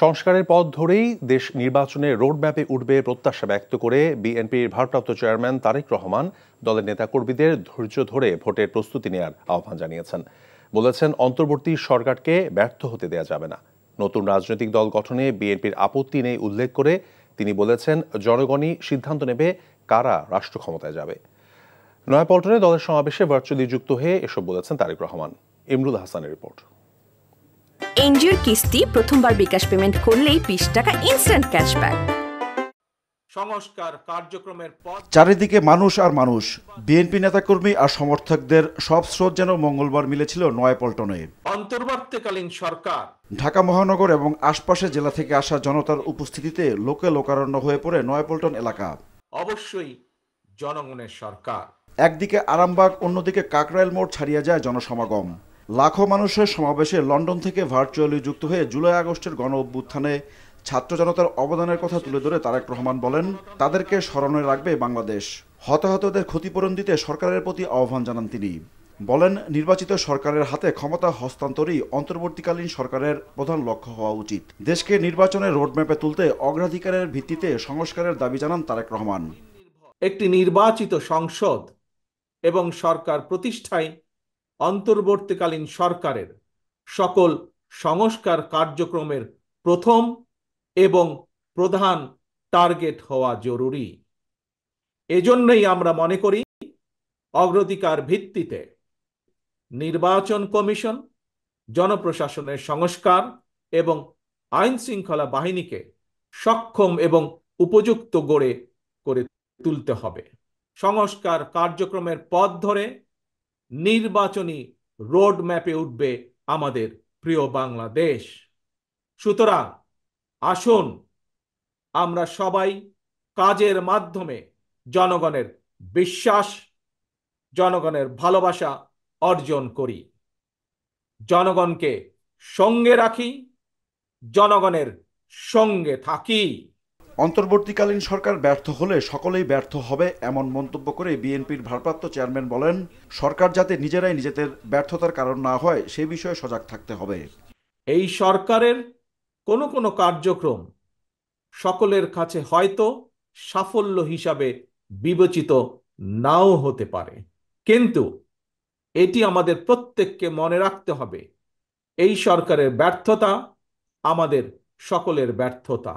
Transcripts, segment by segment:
সংস্কারের পথ ধরেই দেশ নির্বাচনে রোডম্যাপে উঠবে প্রত্যাশা ব্যক্ত করে বিএনপির ভারপ্রাপ্ত চেয়ারম্যান তারেক রহমান দলের নেতাকর্মীদের ধৈর্য ধরে ভোটের প্রস্তুতি নেওয়ার আহ্বান জানিয়েছেন। বলেছেন, অন্তর্বর্তী সরকারকে ব্যর্থ হতে দেওয়া যাবে না। নতুন রাজনৈতিক দল গঠনে বিএনপির আপত্তি নেই উল্লেখ করে তিনি বলেছেন, জনগণই সিদ্ধান্ত নেবে কারা রাষ্ট্র ক্ষমতায় যাবে। নয়াপল্টনে দলের সমাবেশে ভার্চুয়ালি যুক্ত হয়ে এসব বলেছেন তারেক রহমান। ইমরুল হাসানের রিপোর্ট। এনজিওর কিস্তি প্রথমবার বিকাশ পেমেন্ট করলেই 20 টাকা ইনস্ট্যান্ট ক্যাশব্যাক। সংস্কার কার্যক্রমের পথ চারিদিকে মানুষ আর মানুষ। বিএনপি নেতাকর্মী আর সমর্থকদের সব স্রোত যেন মঙ্গলবার মিলেছিল নয়াপল্টনে। অন্তর্বর্তীকালীন সরকার ঢাকা মহানগর এবং আশপাশের জেলা থেকে আসা জনতার উপস্থিতিতে লোকে লোকারণ্য হয়ে পড়ে নয়াপল্টন এলাকা। অবশ্যই জনগণের সরকার। একদিকে আরামবাগ, অন্যদিকে কাকরাইল মোড় ছাড়িয়ে যায় জনসমাগম। লাখো মানুষের সমাবেশে লন্ডন থেকে ভার্চুয়ালি যুক্ত হয়ে জুলাই আগস্টের গণ অভ্যুত্থানে ছাত্র জনতার অবদানের কথা তুলে ধরে তারেক রহমান বলেন, তাদেরকে স্মরণে রাখবে বাংলাদেশ। হতাহতদের ক্ষতিপূরণ দিতে সরকারের প্রতি আহ্বান জানান তিনি। বলেন, নির্বাচিত সরকারের হাতে ক্ষমতা হস্তান্তরই অন্তর্বর্তীকালীন সরকারের প্রধান লক্ষ্য হওয়া উচিত। দেশকে নির্বাচনের রোডম্যাপে তুলতে অগ্রাধিকারের ভিত্তিতে সংস্কারের দাবি জানান তারেক রহমান। একটি নির্বাচিত সংসদ এবং সরকার প্রতিষ্ঠায় অন্তর্বর্তীকালীন সরকারের সকল সংস্কার কার্যক্রমের প্রথম এবং প্রধান টার্গেট হওয়া জরুরি। এজন্যই আমরা মনে করি, অগ্রাধিকার ভিত্তিতে নির্বাচন কমিশন, জনপ্রশাসনের সংস্কার এবং আইন শৃঙ্খলা বাহিনীকে সক্ষম এবং উপযুক্ত করে তুলতে হবে। সংস্কার কার্যক্রমের পথ ধরে নির্বাচনী রোড ম্যাপে উঠবে আমাদের প্রিয় বাংলাদেশ। সুতরাং আসুন আমরা সবাই কাজের মাধ্যমে জনগণের বিশ্বাস, জনগণের ভালোবাসা অর্জন করি। জনগণকে সঙ্গে রাখি, জনগণের সঙ্গে থাকি। অন্তর্বর্তীকালীন সরকার ব্যর্থ হলে সকলেই ব্যর্থ হবে, এমন মন্তব্য করে বিএনপির ভারপ্রাপ্ত চেয়ারম্যান বলেন, সরকার যাতে নিজেরাই নিজেদের ব্যর্থতার কারণ না হয় সে বিষয়ে সজাগ থাকতে হবে। এই সরকারের কোনো কার্যক্রম সকলের কাছে হয়তো সাফল্য হিসাবে বিবেচিত নাও হতে পারে, কিন্তু এটি আমাদের প্রত্যেককে মনে রাখতে হবে, এই সরকারের ব্যর্থতা আমাদের সকলের ব্যর্থতা,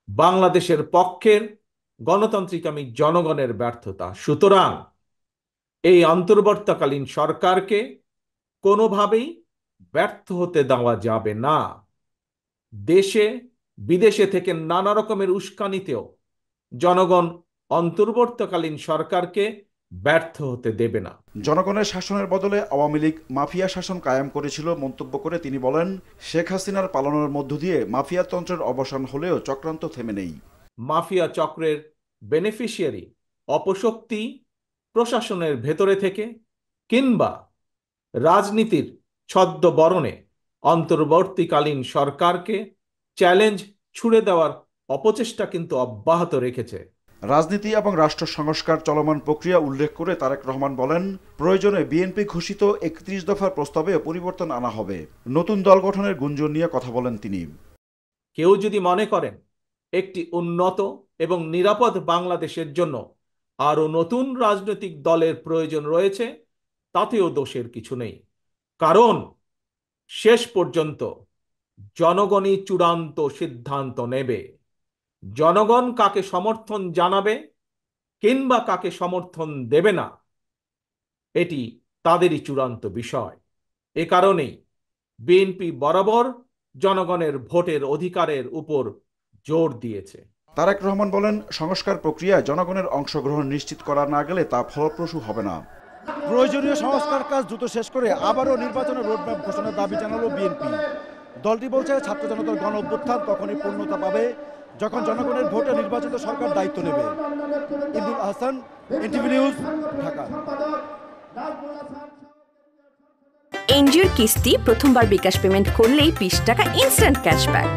বাংলাদেশের পক্ষের গণতান্ত্রিকামী জনগণের ব্যর্থতা। সুতরাং এই অন্তর্বর্তীকালীন সরকারকে কোনোভাবেই ব্যর্থ হতে দেওয়া যাবে না। দেশে বিদেশে থেকে নানা রকমের উস্কানিতেও জনগণ অন্তর্বর্তীকালীন সরকারকে ব্যর্থ হতে দেবে না। জনগণের শাসনের বদলে আওয়ামী লীগ মাফিয়া শাসন কায়েম করেছিল মন্তব্য করে তিনি বলেন, শেখ হাসিনার পালনের মধ্য দিয়ে মাফিয়া তন্ত্রের অবসান হলেও চক্রান্ত থেমে নেই। মাফিয়া চক্রের বেনিফিশিয়ারি অপশক্তি প্রশাসনের ভেতরে থেকে কিংবা রাজনীতির ছদ্মবরণে অন্তর্বর্তীকালীন সরকারকে চ্যালেঞ্জ ছুড়ে দেওয়ার অপচেষ্টা কিন্তু অব্যাহত রেখেছে। রাজনীতি এবং রাষ্ট্র সংস্কার চলমান প্রক্রিয়া উল্লেখ করে তারেক রহমান বলেন, প্রয়োজনে বিএনপি ঘোষিত 31 দফার প্রস্তাবে পরিবর্তন আনা হবে। নতুন দল গঠনের গুঞ্জন নিয়ে কথা বলেন তিনি। কেউ যদি মনে করেন একটি উন্নত এবং নিরাপদ বাংলাদেশের জন্য আরও নতুন রাজনৈতিক দলের প্রয়োজন রয়েছে, তাতেও দোষের কিছু নেই। কারণ শেষ পর্যন্ত জনগণই চূড়ান্ত সিদ্ধান্ত নেবে। জনগণ কাকে সমর্থন জানাবে কিংবা কাকে সমর্থন দেবে না, এটি তাদেরই চূড়ান্ত বিষয়। এ কারণেই বিএনপি বরাবর জনগণের ভোটের অধিকারের উপর জোর দিয়েছে। তারেক রহমান বলেন, সংস্কার প্রক্রিয়ায় জনগণের অংশগ্রহণ নিশ্চিত করা না গেলে তা ফলপ্রসূ হবে না। প্রয়োজনীয় সংস্কার কাজ দ্রুত শেষ করে আবারও নির্বাচনের রোডম্যাপ ঘোষণার দাবি জানালো বিএনপি। দলটি বলছে, ছাত্র জনতার গণ অভ্যুত্থান তখনই পূর্ণতা পাবে যখন জনগণের ভোটে নির্বাচিত সরকার দায়িত্ব নেবে। Imrul Hasan, NTV news, Dhaka. এনজিওর কিস্তি প্রথমবার বিকাশ পেমেন্ট করলেই 20 টাকা ইনস্ট্যান্ট ক্যাশব্যাক।